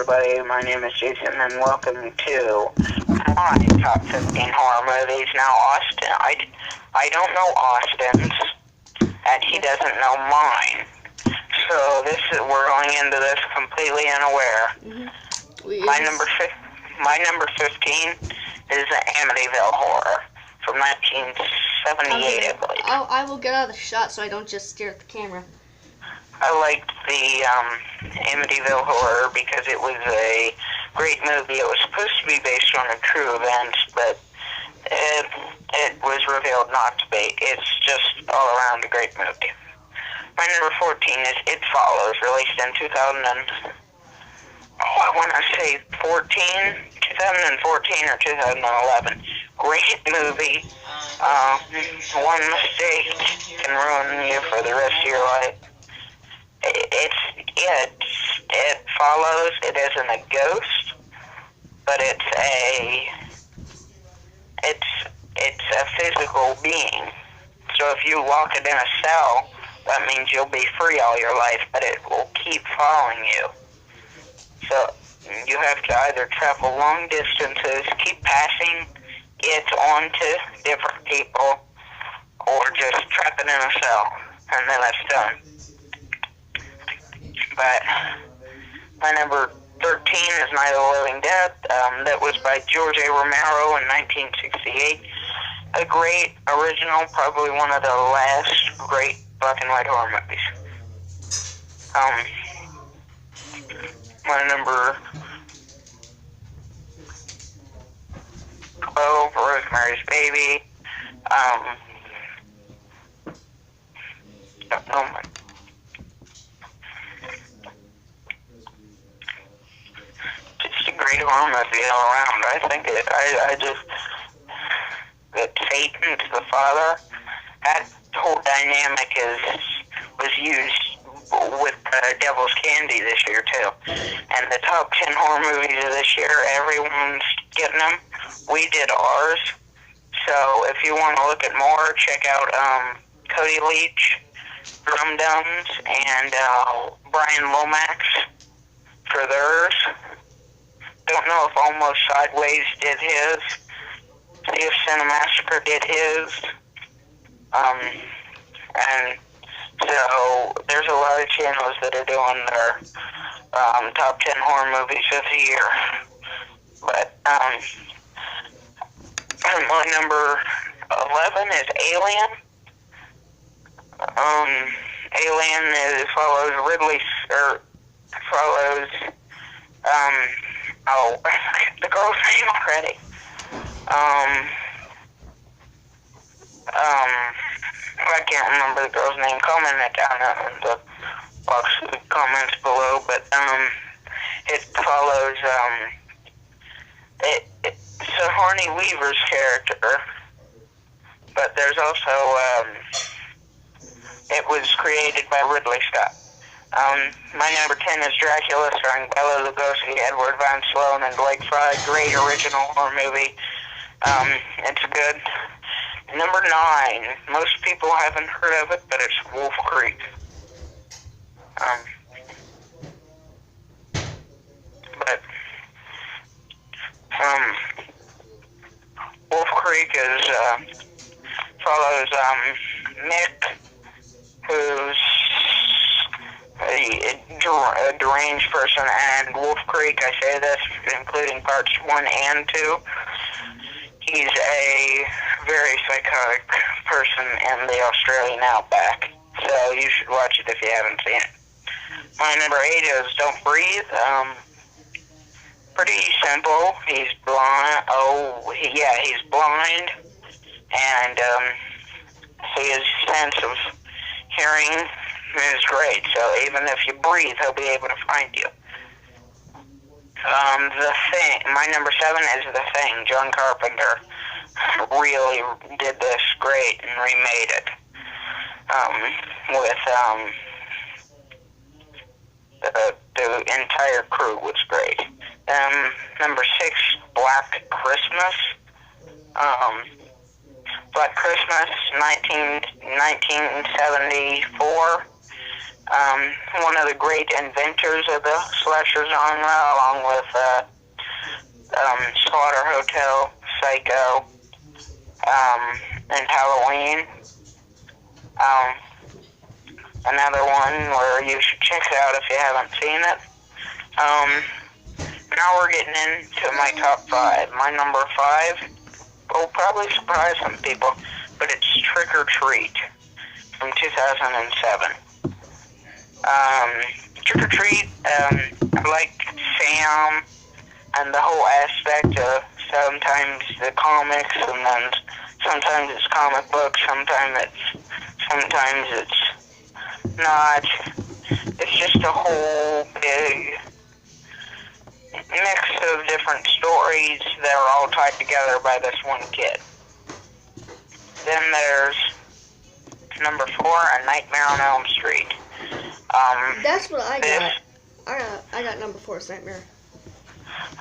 everybody. My name is Jason, and welcome to my top 15 horror movies. Now, Austin, I don't know Austin's, and he doesn't know mine. So we're going into this completely unaware. My number 15 is the Amityville Horror from 1978, I believe. I will get out of the shot so I don't just stare at the camera. I liked the Amityville Horror because it was a great movie. It was supposed to be based on a true event, but it was revealed not to be. It's just all around a great movie. My number 14 is It Follows, released in 2014 or 2011. Great movie. One mistake can ruin you for the rest of your life. It follows. It isn't a ghost, but it's a physical being. So if you lock it in a cell, that means you'll be free all your life, but it will keep following you. So you have to either travel long distances, keep passing it on to different people, or just trap it in a cell, and then it's done. But my number 13 is Night of the Living Dead. That was by George A. Romero in 1968. A great original, probably one of the last great black and white horror movies. My number 12, Rosemary's Baby. Just a great horror movie all around. I think that Satan's the father. That whole dynamic was used with Devil's Candy this year too. And the top 10 horror movies of this year, everyone's getting them. We did ours. So if you want to look at more, check out Cody Leach, Drum Dums, and Brian Lomax for theirs. Don't know if Almost Sideways did his. See if Cinemassacre did his. And so there's a lot of channels that are doing their top 10 horror movies of the year. But my number 11 is Alien. Alien follows the girl's name already. I can't remember the girl's name. Comment it down in the box of comments below. But it follows it's Sigourney Weaver's character, but there's also it was created by Ridley Scott. My number 10 is Dracula, starring Bela Lugosi, Edward Van Sloan, and Blake Fry. Great original horror movie. It's good. Number 9. Most people haven't heard of it, but it's Wolf Creek. Wolf Creek follows Mick, who's a deranged person, and Wolf Creek, I say this, including parts 1 and 2, he's a very psychotic person in the Australian outback. So you should watch it if you haven't seen it. My number 8 is Don't Breathe. Pretty simple. He's blind. He's blind, and his sense of hearing is great. So even if you breathe, he'll be able to find you. The Thing. My number 7 is The Thing. John Carpenter really did this great and remade it. The entire crew was great. Number 6, Black Christmas. Black Christmas, 1974. One of the great inventors of the slasher genre, along with Slaughter Hotel, Psycho, and Halloween. Another one where you should check it out if you haven't seen it. Now we're getting into my top 5. My number 5 will probably surprise some people, but it's Trick or Treat from 2007. Trick or Treat, I like Sam and the whole aspect of sometimes the comics, and then sometimes it's comic books, sometimes it's not. It's just a whole big mix of different stories that are all tied together by this one kid. Then there's number 4, A Nightmare on Elm Street. That's what I got. I got number 4, Nightmare.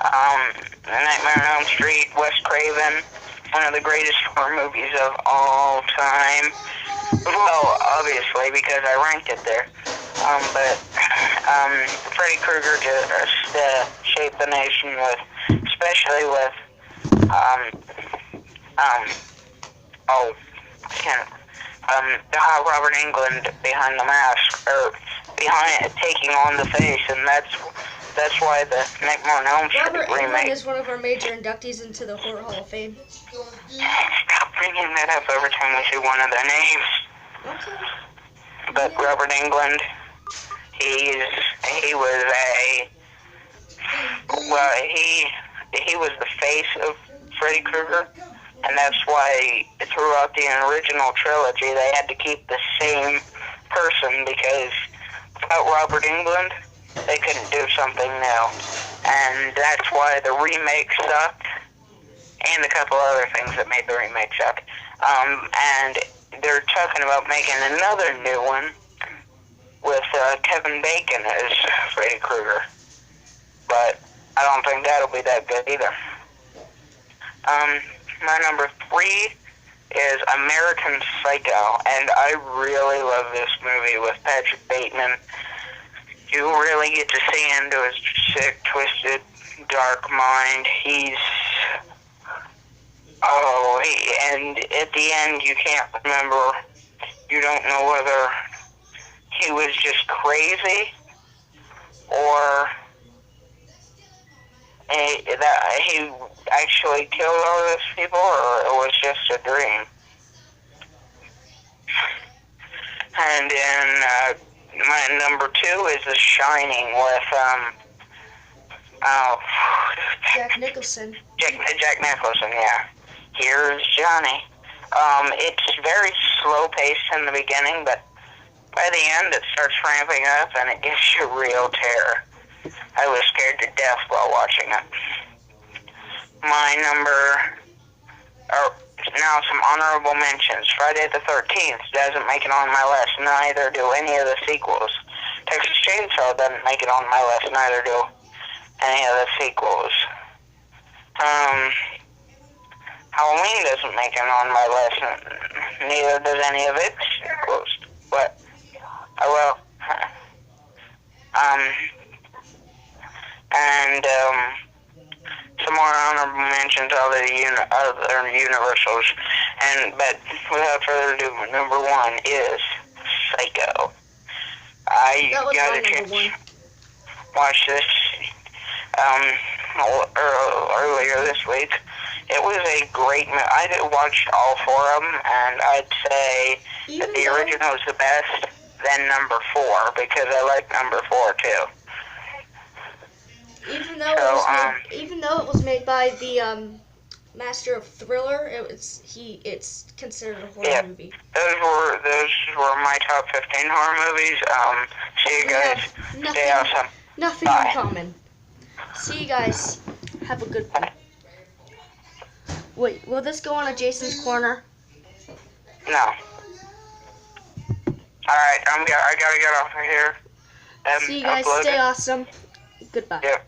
A Nightmare on Elm Street, Wes Craven, one of the greatest horror movies of all time. Well, obviously, because I ranked it there. But Freddy Krueger just shaped the nation with, especially with, Robert Englund behind the mask, or behind taking on the face, and that's why the Nightmare on Elm Street Robert remake. Englund is one of our major inductees into the Horror Hall of Fame. Stop bringing that up every time we say one of their names. Okay. But Yeah. Robert Englund, he was the face of Freddy Krueger, and that's why throughout the original trilogy they had to keep the same person, because without Robert Englund they couldn't do something new, and that's why the remake sucked, and a couple other things that made the remake suck. And they're talking about making another new one with Kevin Bacon as Freddy Krueger, but I don't think that'll be that good either. My number 3 is American Psycho, and I really love this movie with Patrick Bateman. You really get to see into his sick, twisted, dark mind. And at the end you can't remember, you don't know whether he was just crazy or that he actually killed all those people, or it was just a dream. And then my number 2 is The Shining with Jack Nicholson. Jack Nicholson, yeah. Here's Johnny. It's very slow paced in the beginning, but by the end it starts ramping up and it gives you real terror. I was scared to death while watching it. Now some honorable mentions. Friday the 13th doesn't make it on my list, neither do any of the sequels. Texas Chainsaw doesn't make it on my list, neither do any of the sequels. Halloween doesn't make it on my list, neither does any of its sequels. But, and some more honorable mentions of the other Universals. But without further ado, number 1 is Psycho. I That was got my a chance number 1. to watch this earlier this week. It was a great movie. I watched all 4 of them, and I'd say that the original is the best, then number 4, because I like number 4 too. Even though it was made by the master of Thriller, it's considered a horror movie. Those were my top 15 horror movies. See you guys. Stay awesome. Nothing Bye. in common. See you guys. Have a good one. Wait, will this go on a Jason's Corner? No. Alright, I gotta get off of here. See you guys. Upload Stay it. awesome. Goodbye. Yep.